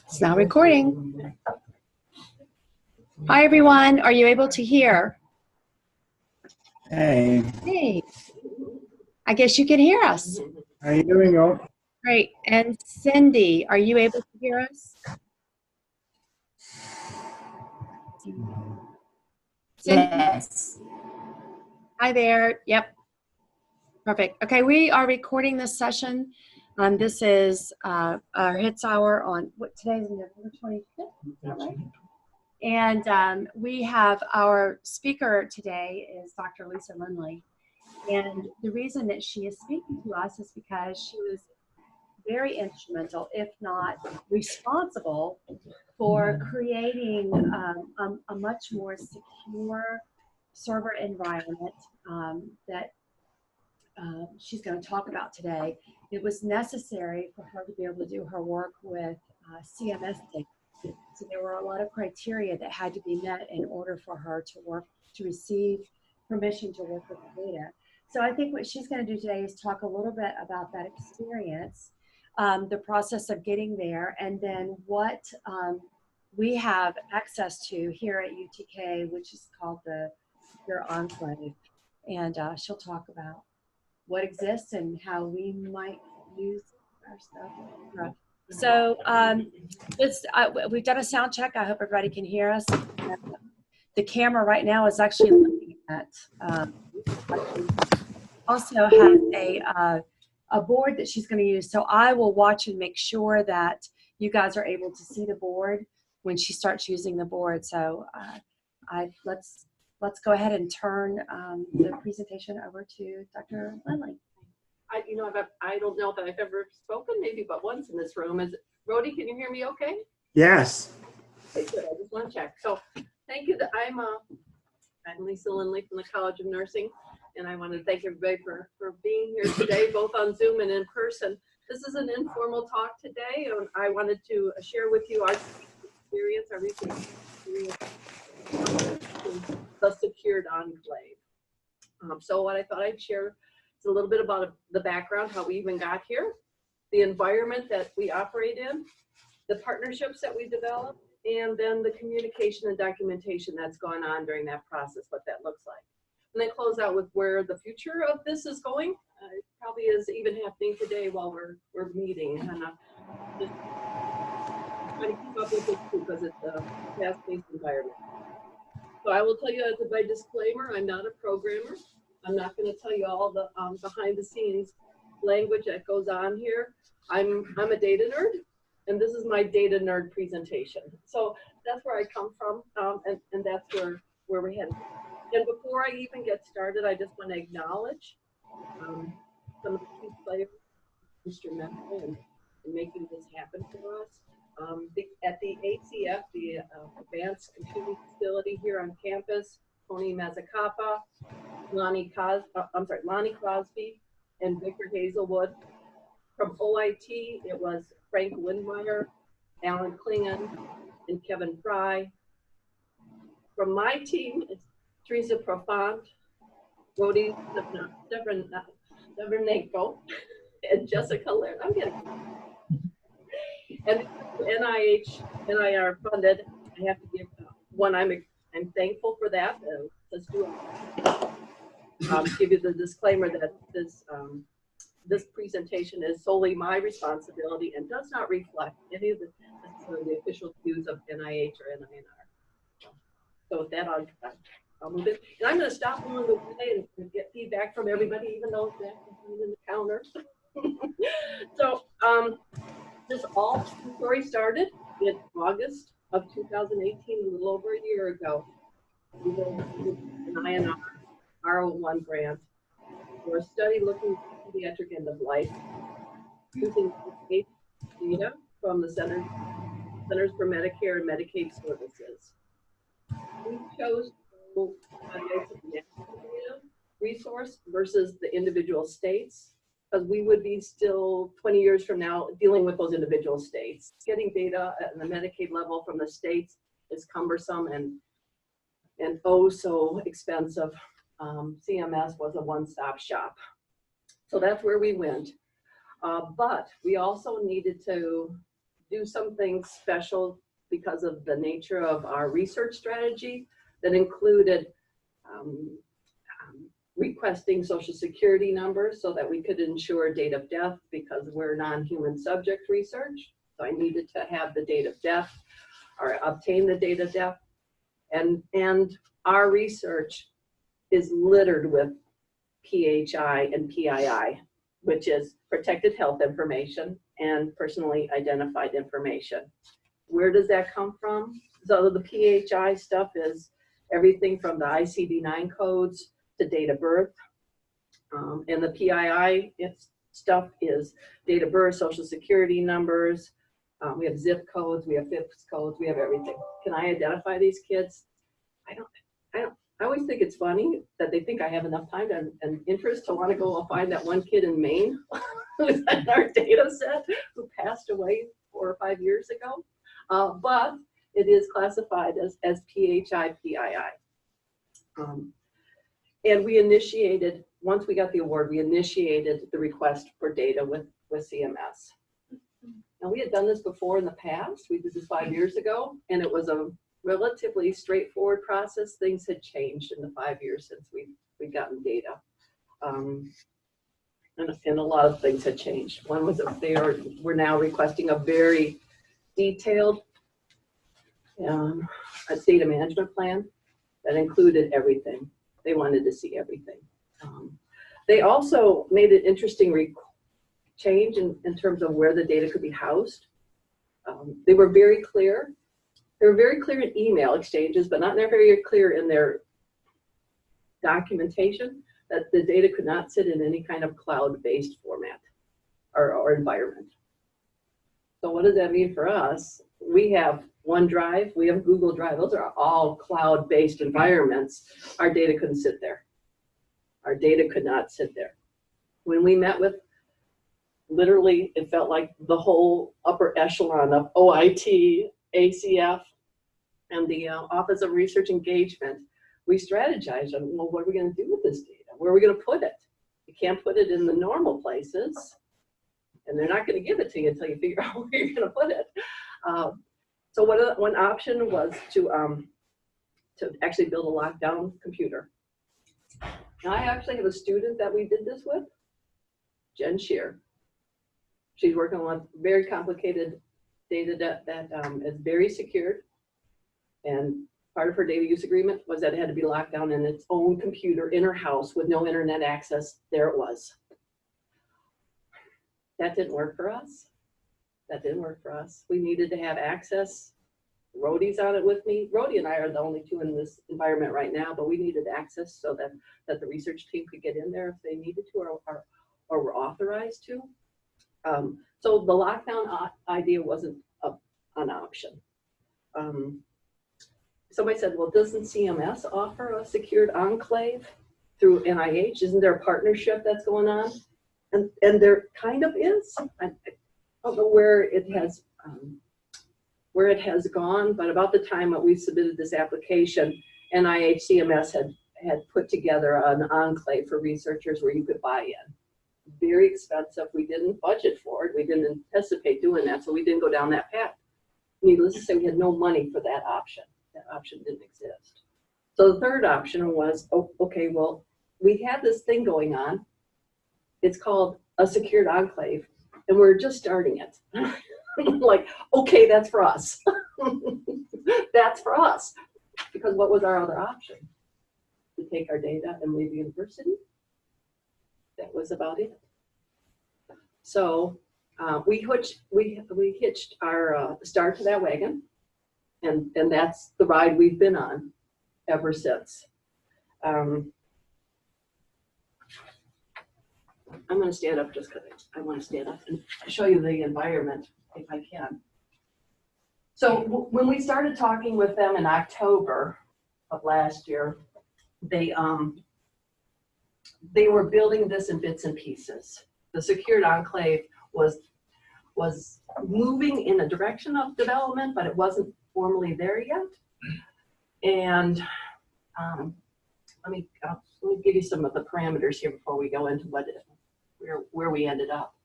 It's now recording. Hi, everyone. Are you able to hear? Hey. Hey. I guess you can hear us. How you doing, all? Great. And Cindy, are you able to hear us? Cindy? Yes. Hi there. Yep. Perfect. Okay, we are recording this session. This is our HITS hour on what today is November 25th. Is that right? And we have our speaker today is Dr. Lisa Lindley. And the reason that she is speaking to us is because she was very instrumental, if not responsible, for creating a much more secure server environment that she's going to talk about today. It was necessary for her to be able to do her work with CMS data. So there were a lot of criteria that had to be met in order for her to receive permission to work with the data. So I think what she's going to do today is talk a little bit about that experience, the process of getting there, and then what we have access to here at UTK, which is called the Secure Enclave. And she'll talk about what exists and how we might use our stuff. So we've done a sound check. I hope everybody can hear us. The camera right now is actually looking at, also has a board that she's going to use. So I will watch and make sure that you guys are able to see the board when she starts using the board. So let's go ahead and turn the presentation over to Dr. Lindley. I don't know that I've ever spoken, maybe but once in this room. Is it, Rhodey, can you hear me okay? Yes. Okay, good. I just want to check. So thank you. I'm Lisa Lindley from the College of Nursing, and I want to thank everybody for being here today, both on Zoom and in person. This is an informal talk today, and I wanted to share with you our experience, our recent experience, the Secured Enclave. So what I thought I'd share is a little bit about the background, how we even got here, the environment that we operate in, the partnerships that we develop, and then the communication and documentation that's gone on during that process, what that looks like. And then close out with where the future of this is going. It probably is even happening today while we're meeting. And just trying to keep up with this too, because it's a fast-paced environment. So I will tell you as my disclaimer, I'm not a programmer. I'm not going to tell you all the behind the scenes language that goes on here. I'm a data nerd, and this is my data nerd presentation. So that's where I come from, and that's where we're headed. And before I even get started, I just want to acknowledge some of the key players instrumental in making this happen for us. At the ACF, the Advanced Computing Facility here on campus, Tony Mazzacapa, Lonnie Crosby, and Victor Hazelwood. From OIT, it was Frank Windmeyer, Alan Klingon, and Kevin Fry. From my team, it's Teresa Profant, Rhodey Stevernenko, and Jessica Laird. I'm getting and NIH, NIR funded. I have to give one. I'm thankful for that. Let's do it. Give you the disclaimer that this presentation is solely my responsibility and does not reflect any of the official views of NIH or NINR. So with that, I'll move it. And I'm going to stop along the way and get feedback from everybody, even though it's behind in the counter. So this story started in August of 2018, a little over a year ago. We did an INR R01 grant for a study looking at pediatric end of life using data from the Centers for Medicare and Medicaid Services. We chose to go on the national data resource versus the individual states, because we would be still 20 years from now dealing with those individual states. Getting data at the Medicaid level from the states is cumbersome and oh so expensive. CMS was a one-stop shop. So that's where we went. But we also needed to do some things special because of the nature of our research strategy that included requesting Social Security numbers so that we could ensure date of death because we're non-human subject research. So I needed to have the date of death or obtain the date of death. And our research is littered with PHI and PII, which is protected health information and personally identified information. Where does that come from? So the PHI stuff is everything from the ICD-9 codes to date of birth. And the PII stuff is date of birth, social security numbers. We have zip codes, we have FIPS codes, we have everything. Can I identify these kids? I always think it's funny that they think I have enough time and interest to want to go find that one kid in Maine who's in our data set who passed away 4 or 5 years ago. But it is classified as PHI, PII. And we initiated, once we got the award, we initiated the request for data with CMS. Now, we had done this before in the past. We did this 5 years ago, and it was a relatively straightforward process. Things had changed in the 5 years since we'd gotten data. And a lot of things had changed. One was that we're now requesting a very detailed a data management plan that included everything. They wanted to see everything. They also made an interesting change in terms of where the data could be housed. They were very clear. They were very clear in email exchanges, but not very clear in their documentation that the data could not sit in any kind of cloud-based format or environment. So what does that mean for us? We have OneDrive, we have Google Drive. Those are all cloud-based environments. Our data couldn't sit there. Our data could not sit there. When we met with, literally, it felt like the whole upper echelon of OIT, ACF, and the Office of Research Engagement, we strategized on, well, what are we going to do with this data? Where are we going to put it? You can't put it in the normal places, and they're not going to give it to you until you figure out where you're going to put it. So one option was to actually build a lockdown computer. Now, I actually have a student that we did this with, Jen Shear. She's working on very complicated data that is very secured. And part of her data use agreement was that it had to be locked down in its own computer in her house with no internet access. There it was. That didn't work for us. That didn't work for us. We needed to have access. Rhodey's on it with me. Rhodey and I are the only two in this environment right now, but we needed access so that the research team could get in there if they needed to or were authorized to. So the lockdown idea wasn't an option. Somebody said, well, doesn't CMS offer a secured enclave through NIH? Isn't there a partnership that's going on? And there kind of is. I don't know where it has gone, but about the time that we submitted this application, NIH CMS had put together an enclave for researchers where you could buy in. Very expensive. We didn't budget for it. We didn't anticipate doing that, so we didn't go down that path. Needless to say, we had no money for that option. That option didn't exist. So the third option was, oh, okay, well, we have this thing going on. It's called a secured enclave, and we're just starting it. Like, okay, that's for us. That's for us. Because what was our other option? To take our data and leave the university? That was about it. So we hitched our start to that wagon, and that's the ride we've been on ever since. I'm going to stand up just because I want to stand up and show you the environment if I can. So when we started talking with them in October of last year, they were building this in bits and pieces. The secured enclave was moving in a direction of development, but it wasn't formally there yet. And let me give you some of the parameters here before we go into where we ended up.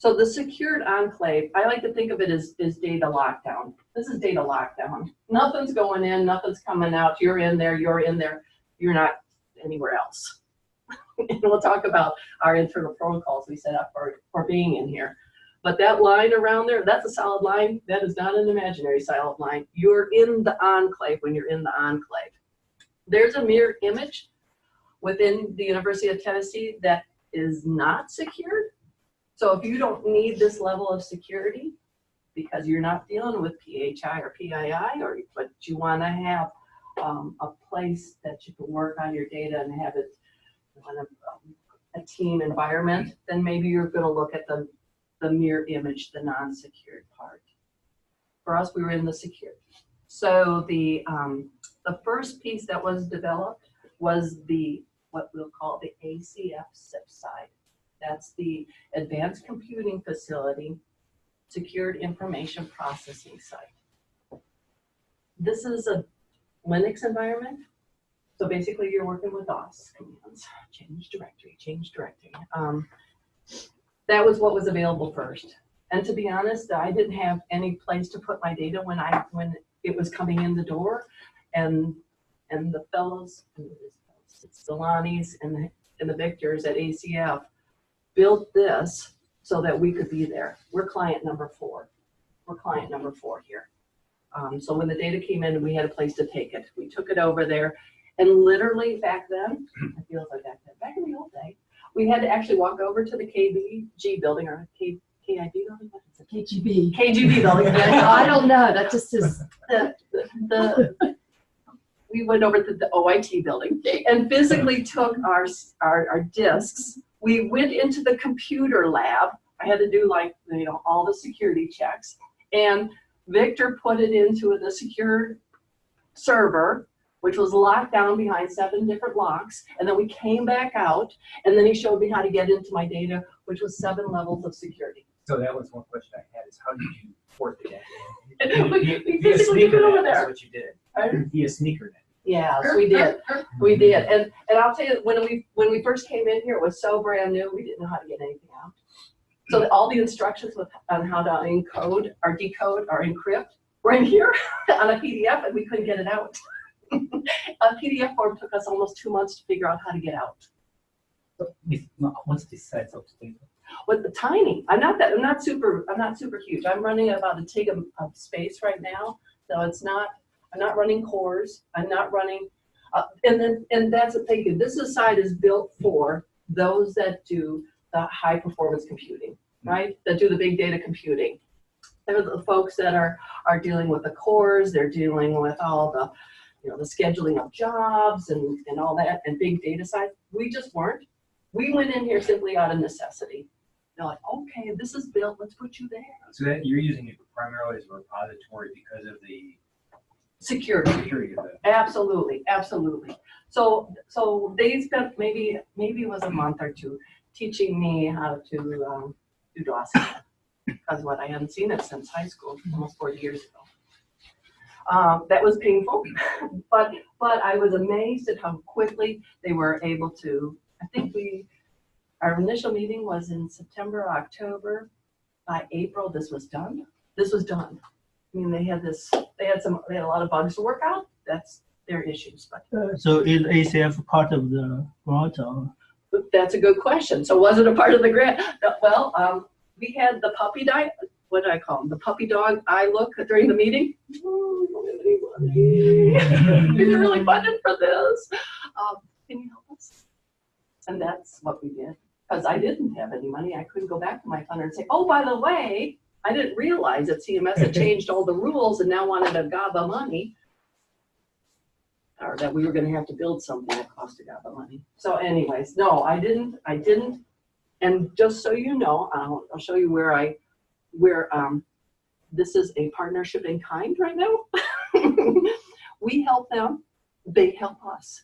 So the secured enclave, I like to think of it as data lockdown. This is data lockdown. Nothing's going in, nothing's coming out. You're in there, you're not anywhere else. And we'll talk about our internal protocols we set up for being in here. But that line around there, that's a solid line. That is not an imaginary solid line. You're in the enclave when you're in the enclave. There's a mirror image within the University of Tennessee that is not secured. So if you don't need this level of security because you're not dealing with PHI or PII, but you want to have a place that you can work on your data and have it in a team environment, then maybe you're going to look at the mirror image, the non-secured part. For us, we were in the secured. So the first piece that was developed was what we'll call the ACF SIP side. That's the Advanced Computing Facility Secured Information Processing Site. This is a Linux environment. So basically you're working with DOS commands, change directory. That was what was available first. And to be honest, I didn't have any place to put my data when it was coming in the door. And the fellows, the Lonnies and the Victors at ACF built this so that we could be there. We're client number 4. We're client number 4 here. So when the data came in, we had a place to take it. We took it over there. And literally back then, it feels like back in the old day, we had to actually walk over to the KBG building or KIB building. What is it? KGB building. I don't know. That just is. We went over to the OIT building and physically took our discs. We went into the computer lab. I had to do all the security checks, and Victor put it into the secure server, which was locked down behind 7 different locks. And then we came back out, and then he showed me how to get into my data, which was 7 levels of security. So that was one question I had: is how did you port the data? We physically took it over there. That's what you did. Right? Via sneaker net. Yes, we did. We did. And I'll tell you, when we first came in here, it was so brand new, we didn't know how to get anything out. So all the instructions on how to encode or decode or encrypt were in here on a PDF, and we couldn't get it out. A PDF form took us almost 2 months to figure out how to get out. What's the size of the data? With the tiny, I'm not super huge. I'm running about a TIG of space right now, so I'm not running cores. I'm not running, and that's the thing. This side is built for those that do the high performance computing, right? That do the big data computing. They're the folks that are dealing with the cores. They're dealing with all the, the scheduling of jobs and all that, and big data side. We just weren't. We went in here simply out of necessity. They're like, okay, this is built. Let's put you there. So that you're using it primarily as a repository because of the security of it. Absolutely. So they spent maybe it was a month or 2 teaching me how to do DOS because I hadn't seen it since high school, almost 40 years ago. That was painful, but I was amazed at how quickly they were able to. I think our initial meeting was in September, October. By April, this was done. I mean, they had a lot of bugs to work out. That's their issues. But So is ACF part of the grant? Or? That's a good question. So was it a part of the grant? Well, we had the puppy dog. What did I call him? The puppy dog eye look during the meeting. We're really funded for this. Can you help us? And that's what we did. Because I didn't have any money. I couldn't go back to my funder and say, oh, by the way, I didn't realize that CMS had changed all the rules and now wanted a gobba money. Or that we were going to have to build something that cost a gobba money. So anyways, no, I didn't. And just so you know, I'll show you where this is a partnership in kind right now. We help them, they help us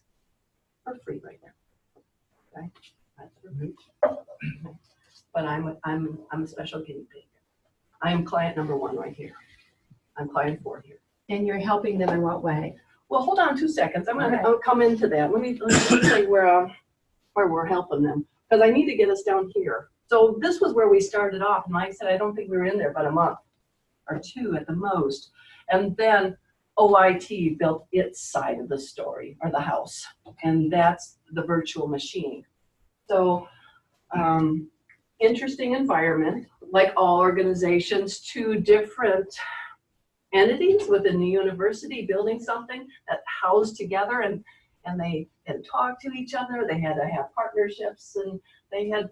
for free right now. Okay? That's for free. But I'm a special guinea pig. I am client number 1 right here. I'm client 4 here. And you're helping them in what way? Well, hold on 2 seconds. I'll come into that. Let me say where we're helping them, because I need to get us down here. So this was where we started off, and like I said, I don't think we were in there but a month or two at the most. And then OIT built its side of the story, or the house, and that's the virtual machine. So interesting environment, like all organizations, two different entities within the university building something that housed together, and they had to talk to each other. They had to have partnerships, and they had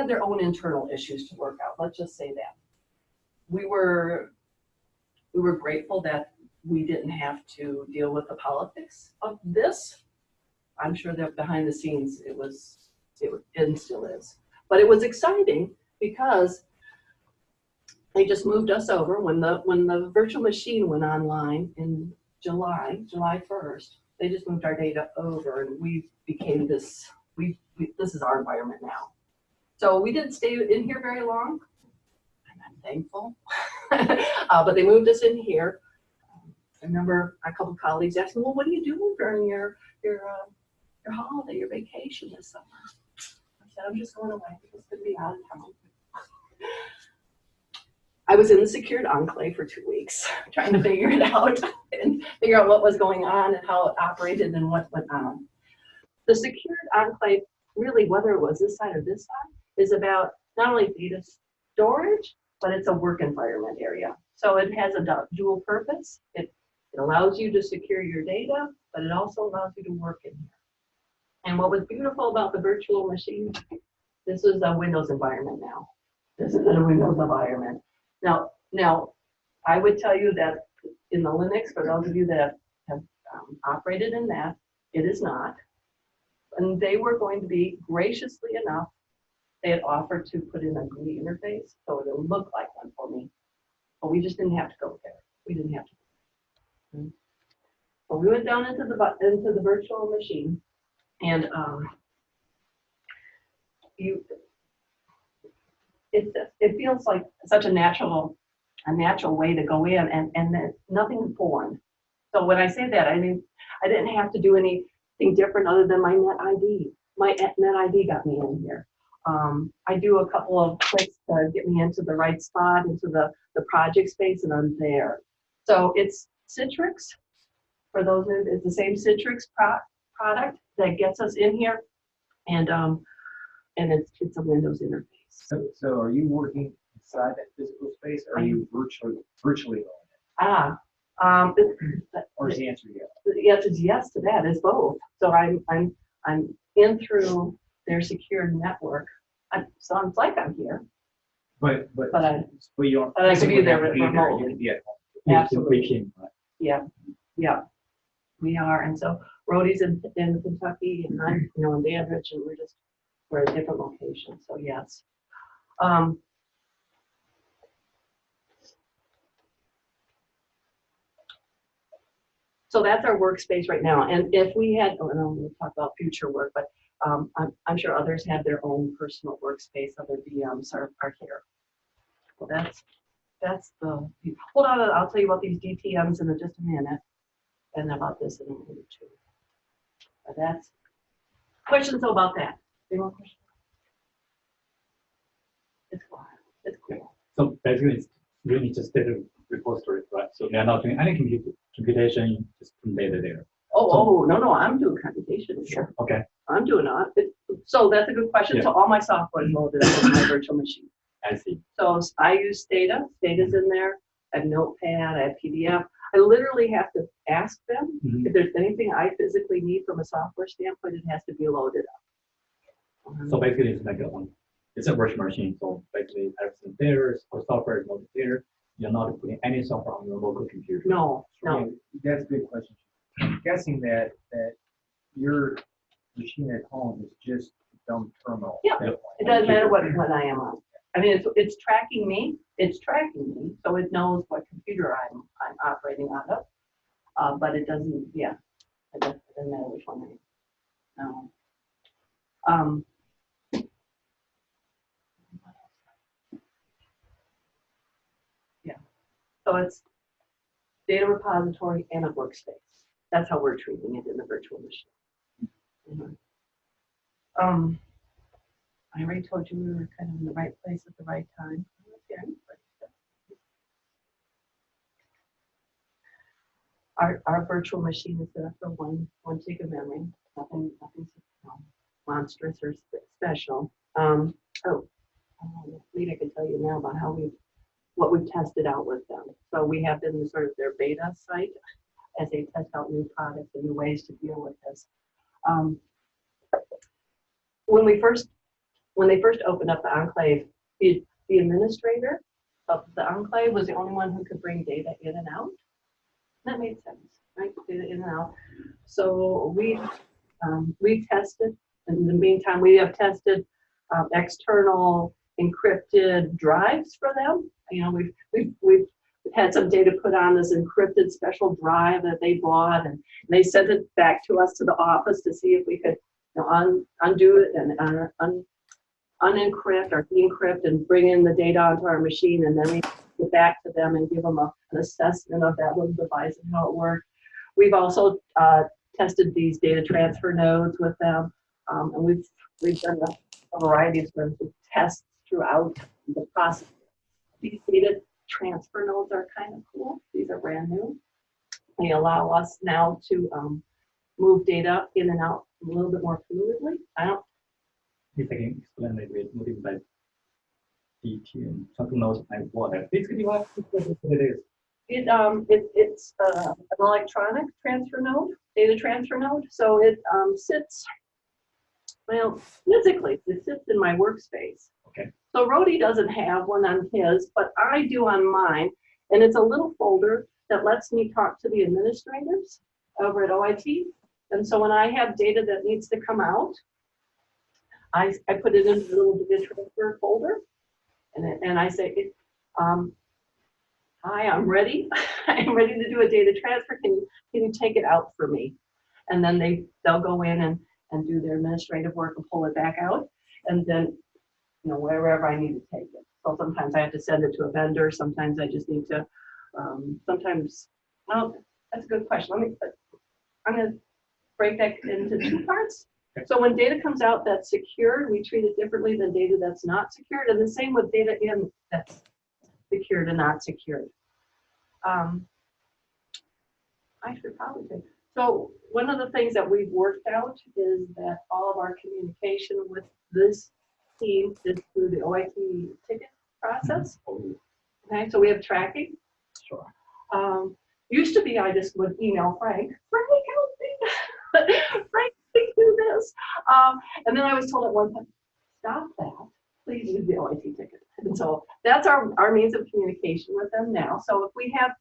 their own internal issues to work out. Let's just say that. We were grateful that we didn't have to deal with the politics of this. I'm sure that behind the scenes it and still is. But it was exciting because they just moved us over when the virtual machine went online in July 1st. They just moved our data over, and we became this. This is our environment now. So we didn't stay in here very long, and I'm thankful. But they moved us in here. I remember a couple of colleagues asked me, "Well, what do you do during your holiday, your vacation this summer?" I said, "I'm just going away. I'm just going to be out of town." I was in the secured enclave for 2 weeks, trying to figure it out and figure out what was going on and how it operated and what went on. The secured enclave, really, whether it was this side or this side, is about not only data storage, but it's a work environment area. So it has a dual purpose. It allows you to secure your data, but it also allows you to work in here. And what was beautiful about the virtual machine, this is a Windows environment now. This is a Windows environment. Now, I would tell you that in the Linux, for those of you that have operated in that, it is not. And they were going to be graciously enough, they had offered to put in a GUI interface, so it would look like one for me. But we just didn't have to go there. We didn't have to. So we went down into the virtual machine, and it feels like such a natural way to go in, and then nothing foreign. So when I say that, I mean I didn't have to do anything different other than my net ID. My net ID got me in here. I do a couple of clicks to get me into the right spot, into the project space, and I'm there. So it's Citrix. For those of you, it's the same Citrix product that gets us in here, and it's a Windows interface. So are you working inside that physical space, or are you virtually going in? Or is the answer yes? The answer is yes to that. It's both. So I'm in through their secure network. Sounds like I'm here. But you don't. I can be there remotely. remotely. You can be at home. Absolutely. Yeah, we are. And so Rhodey's in Kentucky, and I'm in Danbridge, and we're at different locations. So yes. So that's our workspace right now. And if we had, we'll talk about future work, but I'm sure others have their own personal workspace. Other VMs are here. Well, that's the. Hold on, I'll tell you about these DTMs in just a minute, and about this in a minute too. But that's questions about that. Any more questions? It's cool. It's cool. So basically, it's really just data repository, right? So they're not doing any computation, just put data there. No, I'm doing computation here. Okay. I'm doing it. So that's a good question. Yeah. So all my software is loaded up on my virtual machine. I see. So I use Stata. Stata's in there. I have Notepad. I have PDF. I literally have to ask them if there's anything I physically need from a software standpoint. It has to be loaded up. So basically, it's like it's a virtual machine. So basically, everything there, or software is loaded there. You're not putting any software on your local computer. No. That's a good question. I'm guessing that your machine at home is just a dumb terminal. Yeah, it doesn't matter what I am on. I mean, it's tracking me. It's tracking me, so it knows what computer I'm operating out of. But it doesn't. Yeah, it doesn't matter which one I am. No. Yeah. So it's data repository and a workspace. That's how we're treating it in the virtual machine. I already told you we were kind of in the right place at the right time. Okay. Our virtual machine is set up for one gig of memory. Nothing monstrous or special. Maybe I can tell you now about what we've tested out with them. So we have been in sort of their beta site as they test out new products and new ways to deal with this. When they first opened up the enclave, the administrator of the enclave was the only one who could bring data in and out. That made sense, right? Data in and out. So we tested. In the meantime, we have tested external encrypted drives for them. You know, we've had some data put on this encrypted special drive that they bought, and they sent it back to us to the office to see if we could, you know, undo it and unencrypt or decrypt and bring in the data onto our machine, and then we get back to them and give them an assessment of that little device and how it worked. We've also tested these data transfer nodes with them, and we've done a variety of sorts of tests throughout the process. These data transfer nodes are kind of cool. These are brand new. They allow us now to move data in and out a little bit more fluidly. If I can explain it with moving by DT, something else like water. Basically, what it is. It's an electronic transfer node, data transfer node. So it sits, well, physically, it sits in my workspace. Okay. So Rhodey doesn't have one on his, but I do on mine. And it's a little folder that lets me talk to the administrators over at OIT. And so when I have data that needs to come out, I put it into the little data transfer folder. And I say, hi, I'm ready. I'm ready to do a data transfer. Can you take it out for me? And then they'll go in and do their administrative work and pull it back out. And then, you know, wherever I need to take it. So sometimes I have to send it to a vendor. Sometimes I just need to, well, that's a good question. I'm going to break that into two parts. So when data comes out that's secured, we treat it differently than data that's not secured. And the same with data in that's secured and not secured. I should probably say. So one of the things that we've worked out is that all of our communication with this team is through the OIT ticket process. Okay, so we have tracking. Sure. Used to be I just would email Frank, help me. Frank, please do this. And then I was told at one time, stop that. Please use the OIT ticket. And so that's our means of communication with them now. So if we have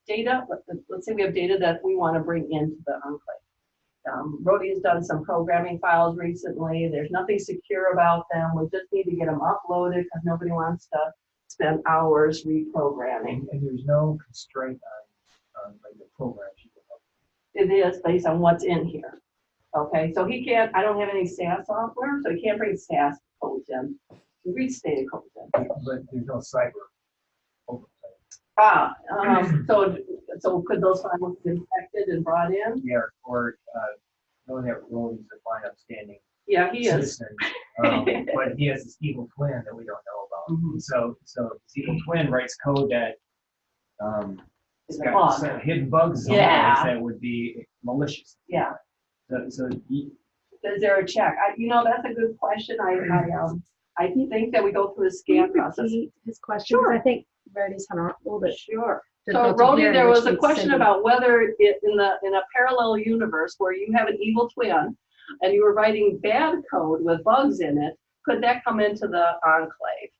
data, let's say we have data that we want to bring into the enclave. Rhodey has done some programming files recently. There's nothing secure about them. We just need to get them uploaded because nobody wants to spend hours reprogramming. And there's no constraint on like the programs you can help. It is based on what's in here. Okay, so he can't, I don't have any SAS software, so he can't bring SAS codes in. He reads data codes in. But there's no cyber oversight. So could those files be infected and brought in? Yeah, or knowing that Rollins is a fine, upstanding Yeah, he is. citizen, but he has this evil twin that we don't know about. Mhm. So this evil twin writes code that It's it's a got bug. some hidden bugs Yeah. that would be malicious. Yeah. So Is there a check? That's a good question. I think that we go through a scan process. His question, 'cause Sure. I think Rhodey's having a little bit. Sure. So difficult to Rhodey, hear, there which was a means question Cindy. about whether in a parallel universe where you have an evil twin and you were writing bad code with bugs in it, could that come into the enclave?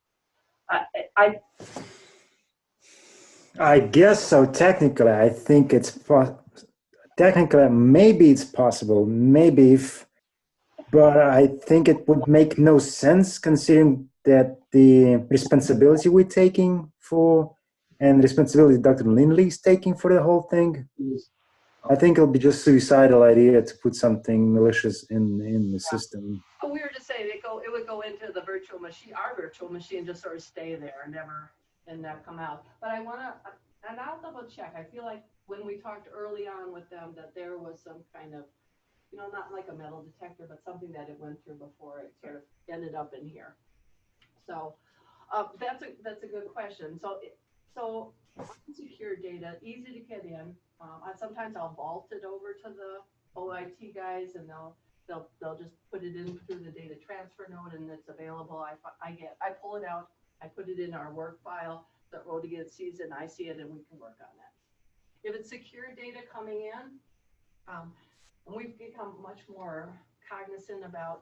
I guess so. Technically, I think it's technically maybe it's possible. Maybe if, but I think it would make no sense considering that the responsibility we're taking for and responsibility Dr. Lindley is taking for the whole thing. I think it'll be just suicidal idea to put something malicious in the system. We were just saying it would go into the virtual machine, our virtual machine, just sort of stay there and never come out. But and I'll double check. I feel like when we talked early on with them that there was some kind of you know, not like a metal detector, but something that it went through before it sort of ended up in here. So that's a good question. So secure data, easy to get in. Sometimes I'll vault it over to the OIT guys, and they'll just put it in through the data transfer node, and it's available. I pull it out, I put it in our work file. The Rodigan sees it, and I see it, and we can work on that. If it's secure data coming in, and we've become much more cognizant about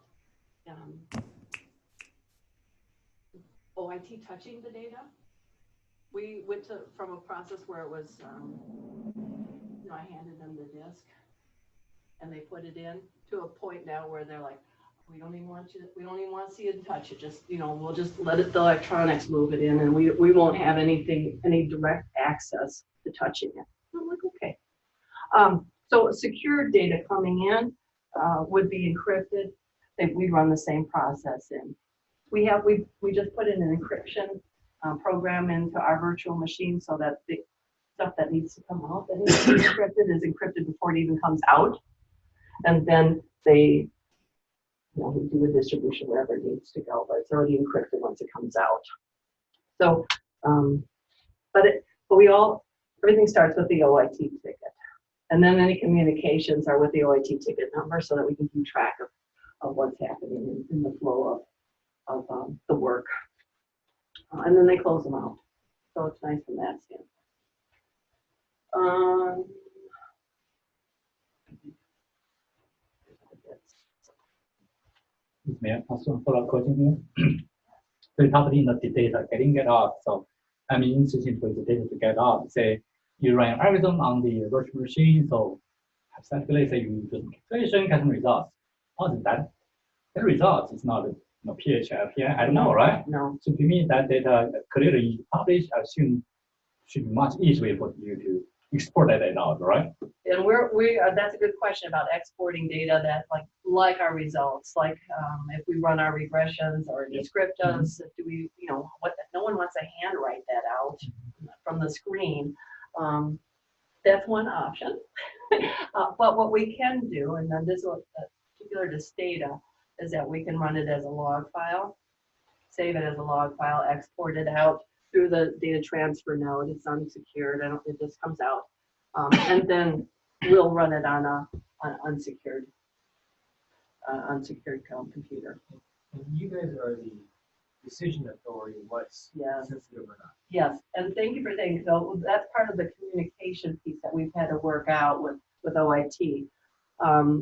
OIT touching the data. We went from a process where it was, you know, I handed them the disk and they put it in, to a point now where they're like, we don't even want to see it and touch it. Just, you know, we'll just let the electronics move it in, and we won't have any direct access to touching it. I'm like, okay. So secure data coming in would be encrypted. We run the same process in. We just put in an encryption program into our virtual machine, so that the stuff that needs to come out that needs to be encrypted is encrypted before it even comes out, and then we do a distribution wherever it needs to go, but it's already encrypted once it comes out. So, everything starts with the OIT ticket, and then any communications are with the OIT ticket number, so that we can keep track of what's happening in the flow of the work. And then they close them out. So it's nice from that standpoint. May I ask one follow-up question here? So you talked in the data getting it out. So I'm interested for the data to get out. Say you run algorithm on the virtual machine. So hypothetically, say you do some calculation, get some results. Other than that, the result is not PHP, I don't know, right? No. So to me, that data clearly published, I assume, should be much easier for you to export that data out, right? And that's a good question about exporting data that like our results, like if we run our regressions or descriptors, do we, you know, no one wants to handwrite that out from the screen. That's one option. But what we can do, and then this is particular to Stata, is that we can run it as a log file, save it as a log file, export it out through the data transfer node. It's unsecured, it just comes out. And then we'll run it on an unsecured computer. And you guys are the decision authority, what's sensitive or not. Yes, and thank you for saying so. That's part of the communication piece that we've had to work out with OIT.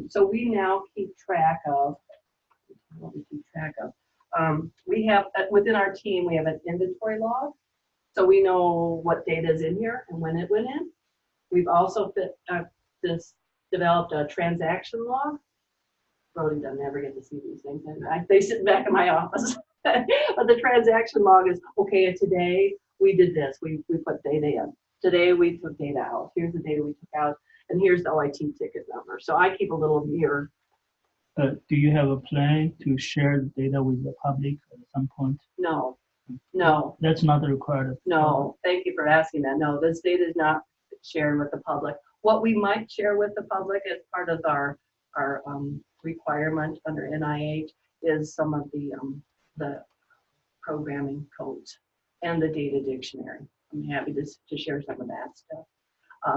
So we now keep track of what we keep track of. We have within our team, we have an inventory log, so we know what data is in here and when it went in. We've also developed a transaction log. Brody doesn't ever get to see these things, and they sit back in my office. But the transaction log is, okay, today we did this. We put data in. Today we took data out. Here's the data we took out, and here's the OIT ticket number. So I keep a little mirror. Do you have a plan to share the data with the public at some point? No. That's not required. No, thank you for asking that. No, this data is not shared with the public. What we might share with the public as part of our requirement under NIH is some of the programming codes and the data dictionary. I'm happy to share some of that stuff.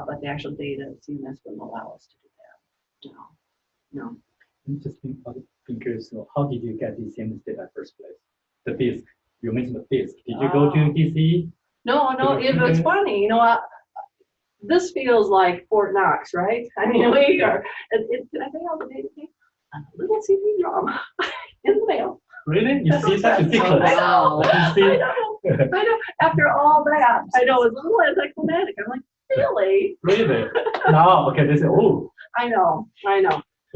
But the actual data, CMS wouldn't allow us to do that. No. I'm just being curious, how did you get the CMS data in the first place? The disk. You mentioned the disk. Did you go to DC? No, it was funny. You know, this feels like Fort Knox, right? I mean, we are. Did I say all the data came? A little CD-ROM in the mail. Really? You see such a secret? Wow. I know. After all that, I know it's a little anticlimactic. I'm like, really? Really? No. Okay. They say, oh. I know.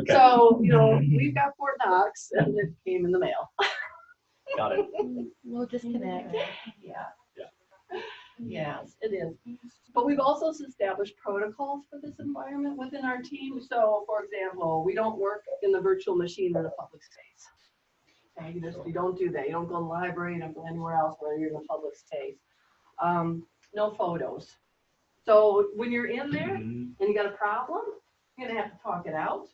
Okay. So, you know, we've got Fort Knox, and it came in the mail. Got it. We'll disconnect. Yeah. Yes, it is. But we've also established protocols for this environment within our team. So, for example, we don't work in the virtual machine in a public space. Okay, you don't do that. You don't go to the library, you don't go anywhere else where you're in a public space. No photos. So when you're in there and you got a problem, you're gonna have to talk it out.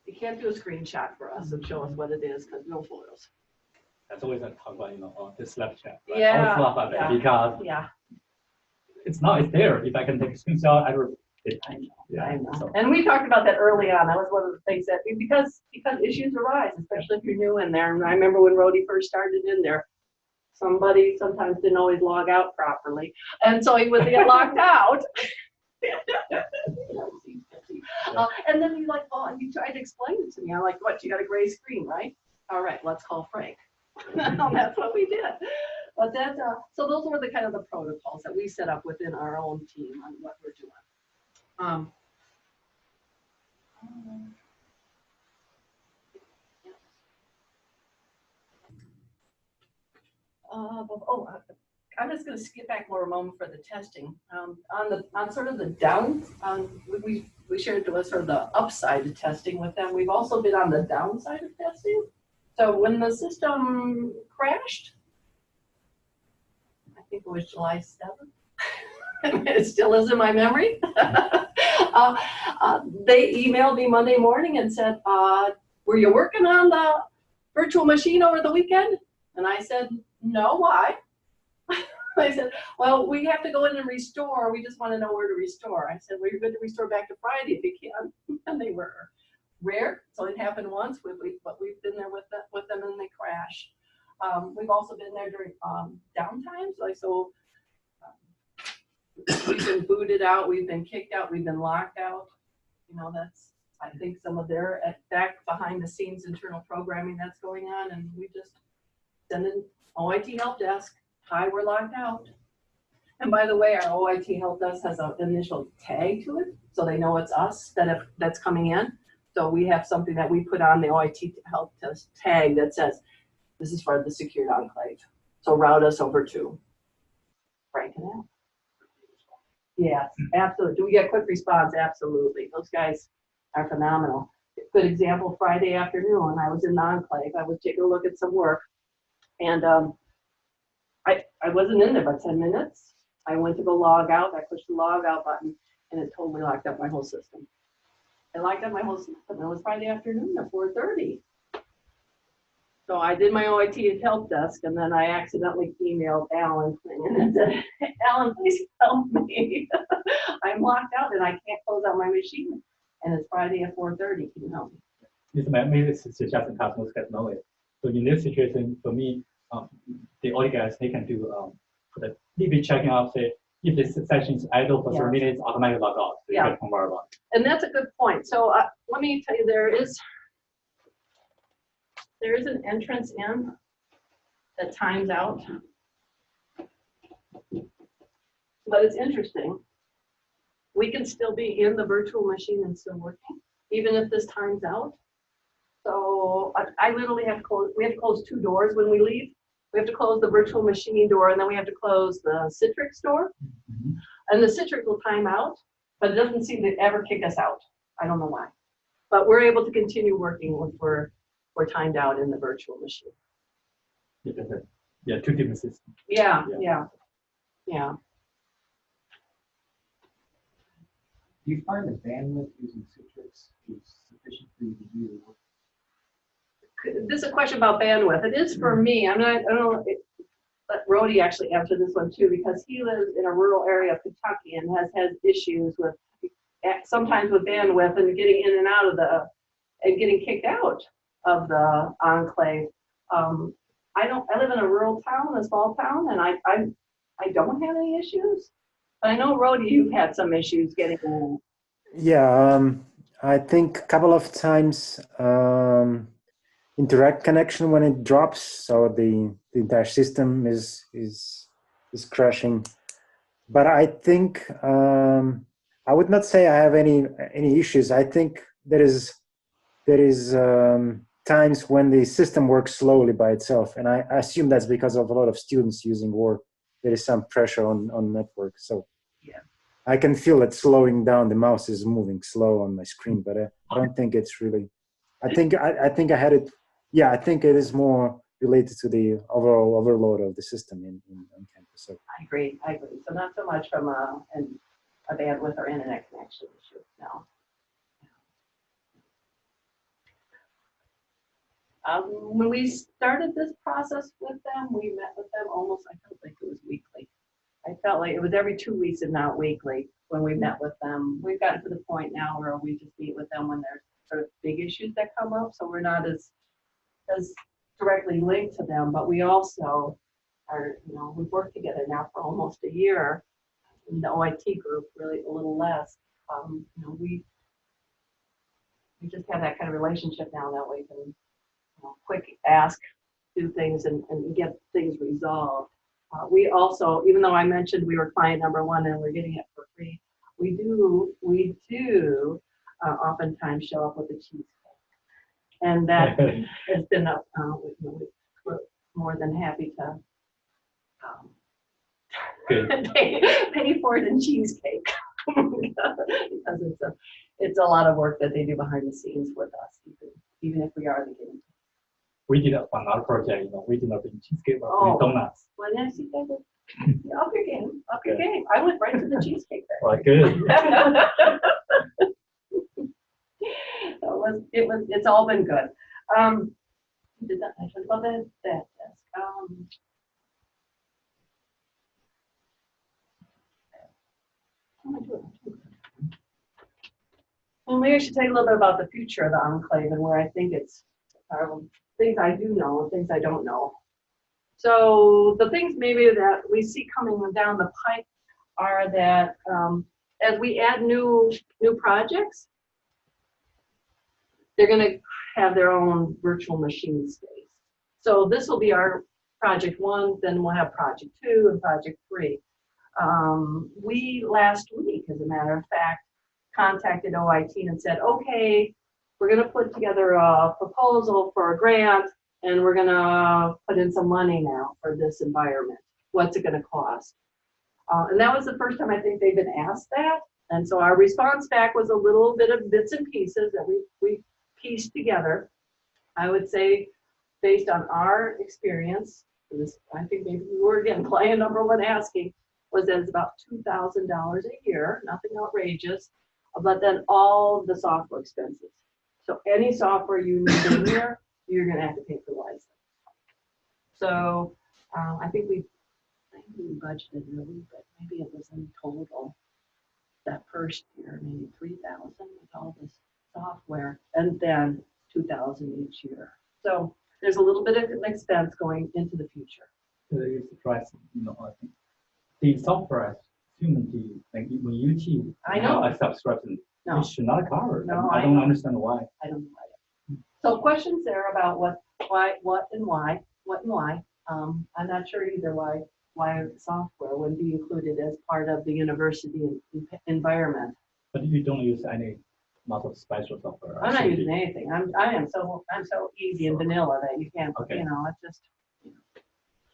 You can't do a screenshot for us and show us what it is because no photos. That's always a talk about, the Slack chat. Right? Yeah, I always laugh at yeah. it because Yeah, it's there. If I can take a screenshot, I will. I know. Yeah, I know. so. And we talked about that early on. That was one of the things that, because issues arise, especially if you're new in there. And I remember when Rhodey first started in there, somebody sometimes didn't always log out properly. And so he would get locked out. And then he's like, oh, and he tried to explain it to me. I'm like, what, you got a gray screen, right? All right, let's call Frank. And that's what we did. But that, so those were the kind of the protocols that we set up within our own team on what we're doing. I'm just going to skip back for a moment for the testing. On sort of the down, we shared to us sort of the upside of testing with them. We've also been on the downside of testing. So when the system crashed, I think it was July 7th. It still is in my memory. They emailed me Monday morning and said, were you working on the virtual machine over the weekend? And I said, no, why? I said, well, we have to go in and restore. We just want to know where to restore. I said, well, you're good to restore back to Friday if you can. And they were rare. So it happened once, but we've been there with them and they crash. We've also been there during downtimes. We've been booted out, we've been kicked out, we've been locked out. That's, I think, some of their back behind the scenes internal programming that's going on, and we just send in OIT help desk. Hi, we're locked out. And by the way, our OIT help desk has an initial tag to it, so they know it's us that's coming in. So we have something that we put on the OIT help desk tag that says, this is for the secured enclave. So route us over to Frank and Al. Yes, absolutely. Do we get quick response? Absolutely. Those guys are phenomenal. Good example, Friday afternoon, I was in the enclave. I was taking a look at some work, and I wasn't in there but 10 minutes. I went to go log out. I pushed the log out button, and it totally locked up my whole system. It locked up my whole system. It was Friday afternoon at 4:30. So I did my OIT help desk, and then I accidentally emailed Alan and said, Alan, please help me. I'm locked out and I can't close out my machine. And it's Friday at 4:30. Can you help me? Maybe suggesting customers get know it. So in this situation, for me, the audit guys, they can do for the DB checking out, say, if this session is idle for 3 minutes, automatically log out. So you get from wherever. And that's a good point. So let me tell you, there is an entrance in that times out. But it's interesting. We can still be in the virtual machine and still working, even if this times out. So I literally have to close, we have to close 2 doors when we leave. We have to close the virtual machine door, and then we have to close the Citrix door. Mm-hmm. And the Citrix will time out, but it doesn't seem to ever kick us out. I don't know why. But we're able to continue working when we're timed out in the virtual machine. Yeah, 2 different systems. Yeah. Do you find the bandwidth using Citrix is sufficient for you to do your work? This is a question about bandwidth. It is for me. I don't know. Let Rhodey actually answer this one too, because he lives in a rural area of Kentucky and has issues with sometimes with bandwidth and getting in and out of and getting kicked out of the enclave. I live in a rural town, a small town, and I don't have any issues. But I know, Rhodey, you've had some issues getting in. Yeah, I think a couple of times internet connection when it drops, so the entire system is crashing. But I think I would not say I have any issues. I think there is times when the system works slowly by itself, and I assume that's because of a lot of students using work. There is some pressure on network, so yeah, I can feel it slowing down. The mouse is moving slow on my screen, but I don't think it's really. I think I had it. Yeah, I think it is more related to the overall overload of the system on campus. So I agree. So not so much from a bandwidth or internet connection issue. No. When we started this process with them, we met with them almost, I felt like it was weekly. I felt like it was every 2 weeks and not weekly when we met with them. We've gotten to the point now where we just meet with them when there's sort of big issues that come up, so we're not as directly linked to them, but we also are, we've worked together now for almost a year in the OIT group, really a little less. We just have that kind of relationship now that we can quick ask, do things, and get things resolved. We also, even though I mentioned we were client number 1 and we're getting it for free, we do oftentimes show up with a cheesecake. And that has been we're more than happy to pay for it in cheesecake because it's a lot of work that they do behind the scenes with us, even if we are the guinea. We did on our project, we did not bring cheesecake, but we donuts. Well, yes, you did. Up your game, up your game. I went right to the cheesecake there. Well, good. It's all been good. Did that, I talked about that desk. Well, maybe I should tell you a little bit about the future of the enclave and where I think it's things I do know and things I don't know. So the things maybe that we see coming down the pipe are that as we add new projects, they're going to have their own virtual machine space. So this will be our project 1, then we'll have project 2 and project 3. We last week, as a matter of fact, contacted OIT and said, okay, we're going to put together a proposal for a grant and we're going to put in some money now for this environment. What's it going to cost? And that was the first time I think they've been asked that. And so our response back was a little bit of bits and pieces that we pieced together. I would say, based on our experience, I think maybe we were again client number 1 asking, was that it's about $2,000 a year, nothing outrageous, but then all the software expenses. So any software you need in here, you're going to have to pay for license. So I think we budgeted really, but maybe it was in total that first year, maybe $3,000 with all this software, and then $2,000 each year. So there's a little bit of an expense going into the future. You're surprised, I think the software human like when you teach, I know a subscription, No. it should not cover. No, I don't understand why. I don't know why. So questions there about what and why. I'm not sure either why software would be included as part of the university environment. But you don't use any lot of special software. I'm not using anything. I'm so easy and vanilla that you can't. Okay. It's just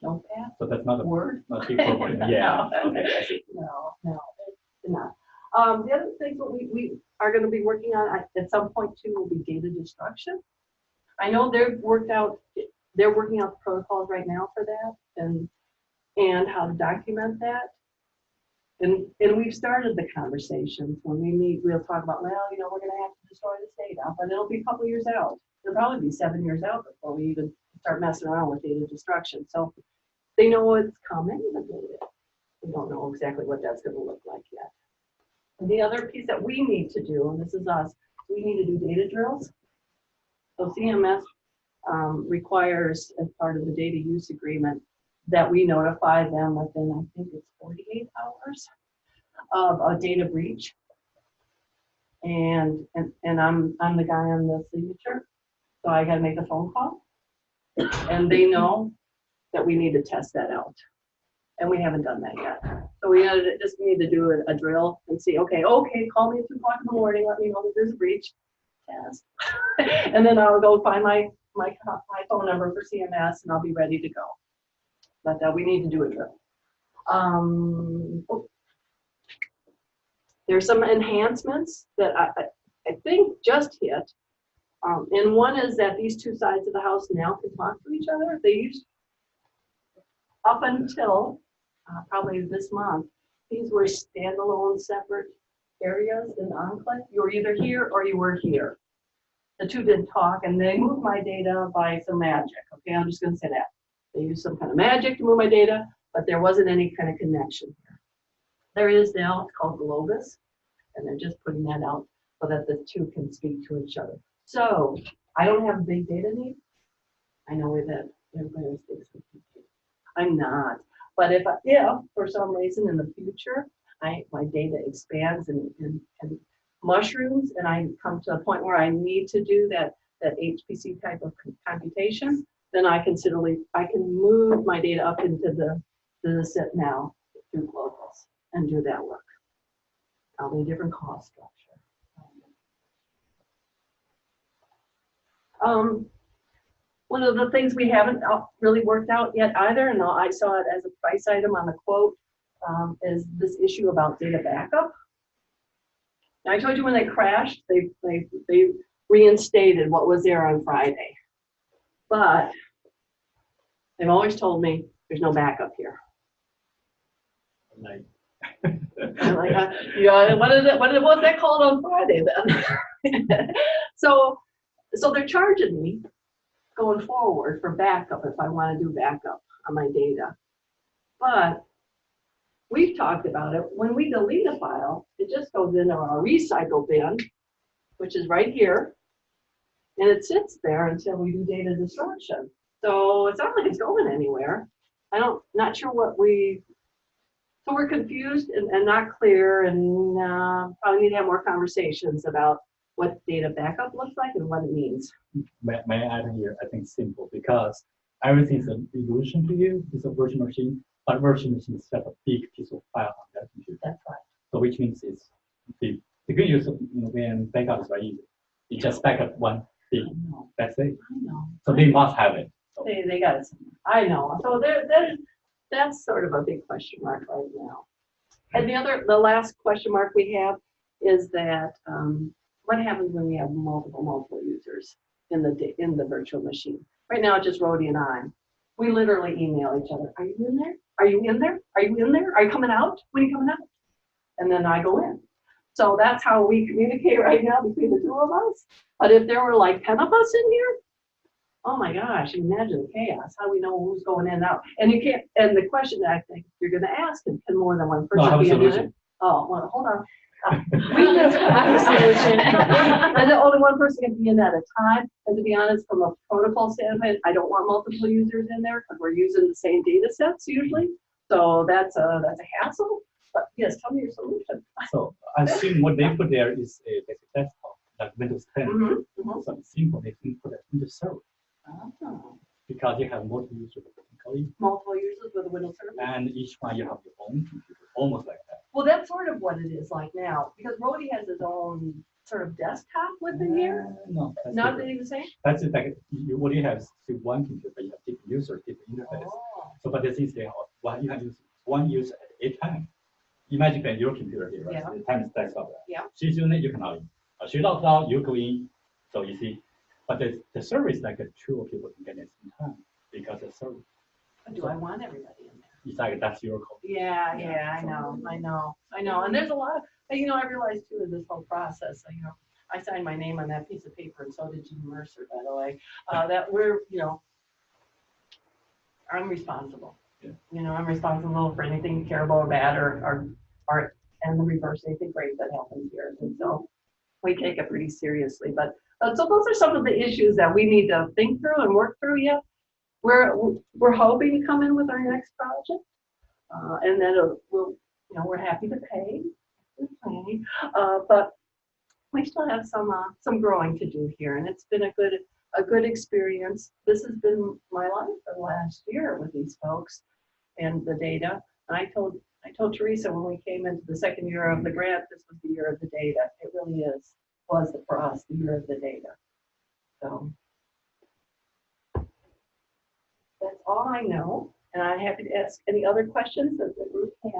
Notepad. So that's not a Word. not big problem. Yeah. Okay. I see. No, it's not. The other things that we are going to be working on at some point too will be data destruction. I know they're working out the protocols right now for that and how to document that. And we've started the conversations. When we meet, we'll talk about, we're going to have to destroy this data, but it'll be a couple years out. It'll probably be 7 years out before we even start messing around with data destruction. So they know what's coming, but we don't know exactly what that's going to look like yet. And the other piece that we need to do, and this is us, we need to do data drills. So CMS requires, as part of the data use agreement, that we notify them within, I think it's 48 hours of a data breach. And I'm the guy on the signature, so I got to make a phone call. And they know that we need to test that out. And we haven't done that yet. So we just need to do a drill and see, okay, call me at 2 o'clock in the morning, let me know that there's a breach. Test. And then I'll go find my phone number for CMS and I'll be ready to go. But we need to do a drill. There's some enhancements that I think just hit. And one is that these two sides of the house now can talk to each other. They used, up until probably this month, these were standalone separate areas in the enclave. You were either here or you were here. the two didn't talk, and they moved my data by some magic. Okay, I'm just gonna say that. They used some kind of magic to move my data, but there wasn't any kind of connection here. There is now, it's called Globus, and they're just putting that out so that the two can speak to each other. So I don't have a big data need. I know that everybody thinks I'm not. But if for some reason in the future, my data expands and mushrooms, and I come to a point where I need to do that HPC type of computation, then I can move my data up into the SIP now through Globus and do that work. Probably a different cost structure. One of the things we haven't really worked out yet either, and I saw it as a price item on the quote, is this issue about data backup. Now, I told you when they crashed, they reinstated what was there on Friday. But they've always told me there's no backup here. Like, I'm like, what's that called on Friday then? So they're charging me going forward for backup if I want to do backup on my data. But we've talked about it. When we delete a file, it just goes into our recycle bin, which is right here, and it sits there until we do data destruction. So it's not like it's going anywhere. Not sure what so we're confused and not clear, and probably need to have more conversations about what data backup looks like and what it means. may I add here? I think it's simple because everything is an illusion to you. It's a virtual machine, but virtual machine is just a big piece of file on that computer. That's right. So which means it's the good use of when backup is very easy. You just back up one thing. That's it. I know. So they must have it. So. They got it somewhere. I know. So that's sort of a big question mark right now. And the last question mark we have is that what happens when we have multiple users in the virtual machine? Right now, it's just Rhodey and I. We literally email each other. Are you in there? Are you in there? Are you in there? Are you coming out? When are you coming out? And then I go in. So that's how we communicate right now between the two of us. But if there were like 10 of us in here, oh my gosh, imagine the chaos. How do we know who's going in and out? And you can't. And the question that I think you're going to ask is, can more than one person be in it? Oh, well, hold on. We just have a solution. And only one person can be in at a time. And to be honest, from a protocol standpoint, I don't want multiple users in there because we're using the same data sets usually. So that's a hassle. But yes, tell me your solution. So I assume what they put there is a basic desktop, like Windows 10. So it's simple. They can put it in the server. Oh. Because you have multiple users technically. Multiple users with a Windows server. And each one you have your own computer, almost like that. Well, that's sort of what it is like now, because Rhodey has his own sort of desktop within here. No, that's Not different. really the same. That's it. Like what you have is one computer, but you have different users, different interface. Oh. So, but this is you can use one user at a time. Imagine that your computer here, right? Yeah. The time is desktop. Yeah. She's doing it, you can log in. She logs out, you go in. So you see, but the server is like a two people can get it in time because the server. Do I want everybody in there? It's like that's your code. Yeah, I know. And there's a lot of, I realized too in this whole process, I signed my name on that piece of paper, and so did Gene Mercer, by the way, that we're, I'm responsible. Yeah. I'm responsible for anything terrible or bad or and the reverse, anything great that happens here. And so we take it pretty seriously. But so those are some of the issues that we need to think through and work through yet. We're hoping to come in with our next project, and then we're happy to pay, but we still have some growing to do here, and it's been a good experience. This has been my life for the last year with these folks and the data. And I told Teresa when we came into the second year of the grant, this was the year of the data. It really was for us the year of the data. So. That's all I know, and I'm happy to ask any other questions that the group has.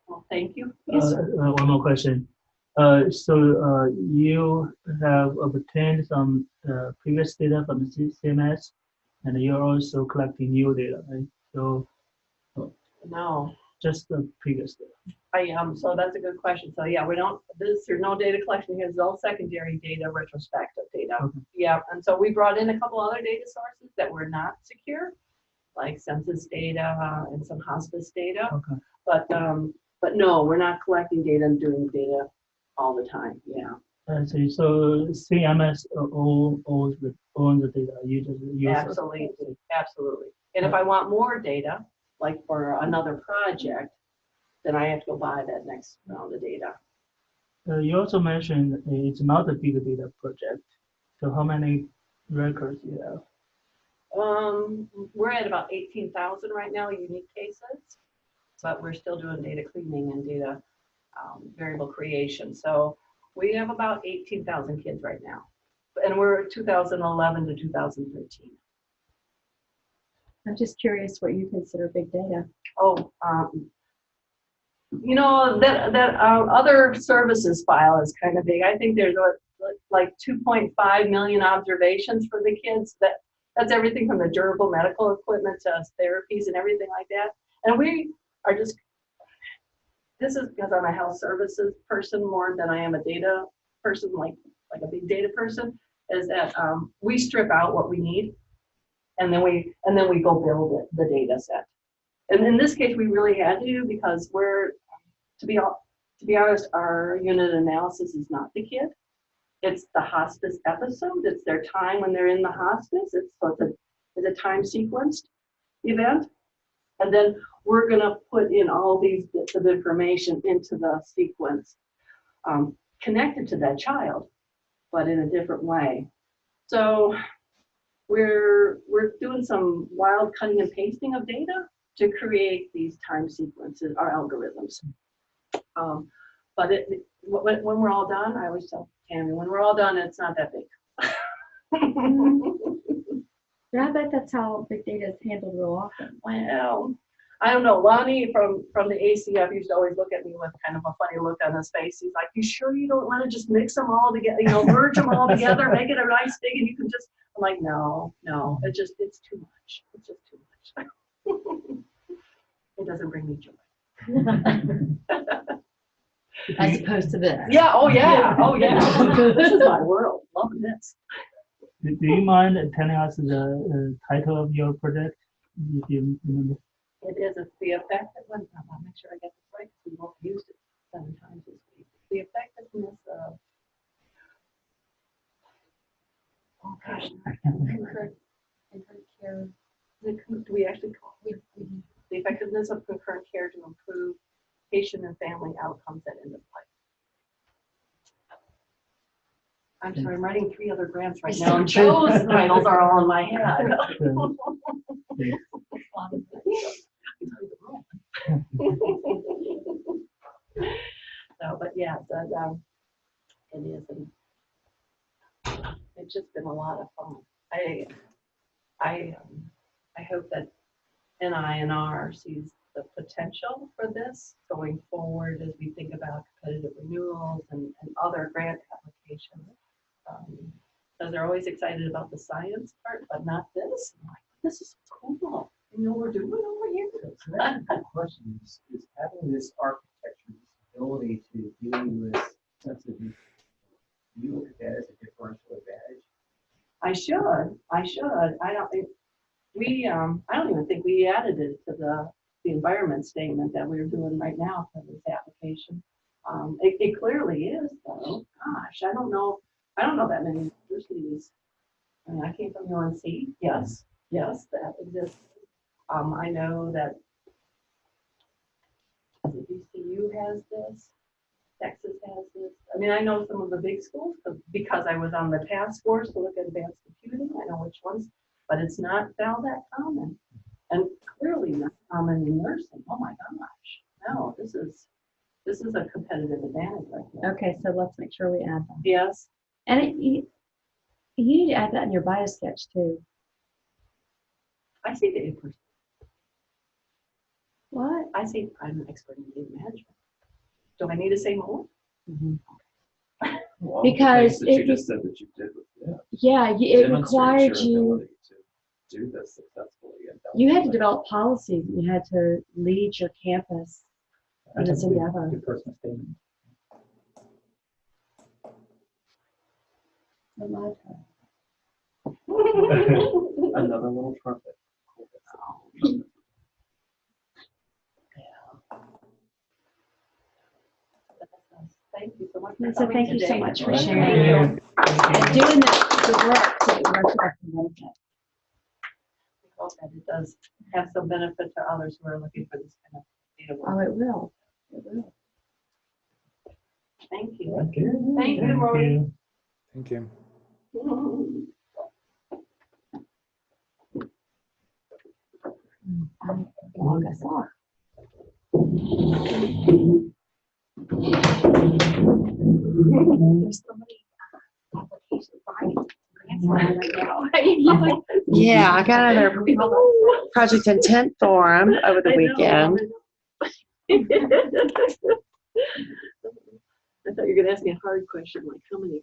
Well, thank you. Yes, sir. One more question. So you have obtained some previous data from the CMS, and you're also collecting new data, right? So No. just the previous data? So that's a good question. So yeah, there's no data collection here. It's all secondary data, retrospective data. Okay. Yeah, and so we brought in a couple other data sources that were not secure, like census data and some hospice data. Okay. But no, we're not collecting data and doing data all the time. Yeah. I see. So CMS owns the data. You just use it. Absolutely. And if I want more data, like for another project, then I have to go buy that next round of data. You also mentioned it's not a big data project. So how many records you have? We're at about 18,000 right now, unique cases, but we're still doing data cleaning and data variable creation. So we have about 18,000 kids right now, and we're 2011 to 2013. I'm just curious what you consider big data. Oh, that other services file is kind of big. I think there's like 2.5 million observations for the kids. That's everything from the durable medical equipment to therapies and everything like that. And we are just, this is because I'm a health services person more than I am a data person, like a big data person, is that we strip out what we need, and then we go build the data set. And in this case, we really had to, because to be honest, our unit analysis is not the kid. It's the hospice episode. It's their time when they're in the hospice. It's a time sequenced event. And then we're gonna put in all these bits of information into the sequence, connected to that child, but in a different way. So we're doing some wild cutting and pasting of data to create these time sequences, our algorithms. But when we're all done, I always tell Tammy, when we're all done, it's not that big. But I bet that's how big data is handled real often. Well, I don't know. Lonnie from the ACF used to always look at me with kind of a funny look on his face. He's like, "You sure you don't want to just mix them all together, merge them all together, make it a nice thing, and you can just," I'm like, no, it's too much. It's just too much. It doesn't bring me joy. As opposed to this. Yeah, oh yeah. This is my world. Loving this. Do you mind telling us the title of your project, if you remember? It is the effective one. I'll make sure I get this right, because we won't use it 7 times this week. The effectiveness of, oh gosh, concurrent care. Do we actually call it the effectiveness of concurrent care to improve patient and family outcomes at end of life? I'm sorry, I'm writing 3 other grants right now, and those titles are all in my head. So, but yeah, it is, and it's just been a lot of fun. I hope that NINR sees the potential for this going forward as we think about competitive renewals and other grant applications. Because they're always excited about the science part, but not this. I'm like, this is cool. We're doing over here. So that's a good question. Is having this architecture, this ability to deal with sensitive, do you look at that as a differential advantage? I should. I don't even think we added it to the environment statement that we're doing right now for this application. It clearly is, though. Gosh, I don't know that many universities. I mean, I came from UNC. Yes, that exists. I know that VCU has this. Texas has this. I mean, I know some of the big schools because I was on the task force to look at advanced computing. I know which ones, but it's not now that common, and clearly not common in nursing. Oh my gosh, no, this is a competitive advantage right here. Okay, so let's make sure we add that. Yes. And you need to add that in your bio sketch too. I see the in-person. What? I see I'm an expert in data management. Do I need to say more? Mm-hmm. Well, Because the things that you just said that you did with it demonstrate required your you. ability do this successfully. And You had to develop policies. You had to lead your campus in this endeavor. The personal statement. I love her. Another little trumpet. Thank you so much. So thank you so much for Thank sharing you. and doing the work to work for benefit. We hope that it does have some benefit to others who are looking for this kind of data Oh, work. it will. It will. Thank you. Thank you. Thank you, Thank Rory. you. Thank you. Log us off. There's so many applications right now. Yeah, I got another project intent form over the weekend. I thought you were going to ask me a hard question, like how many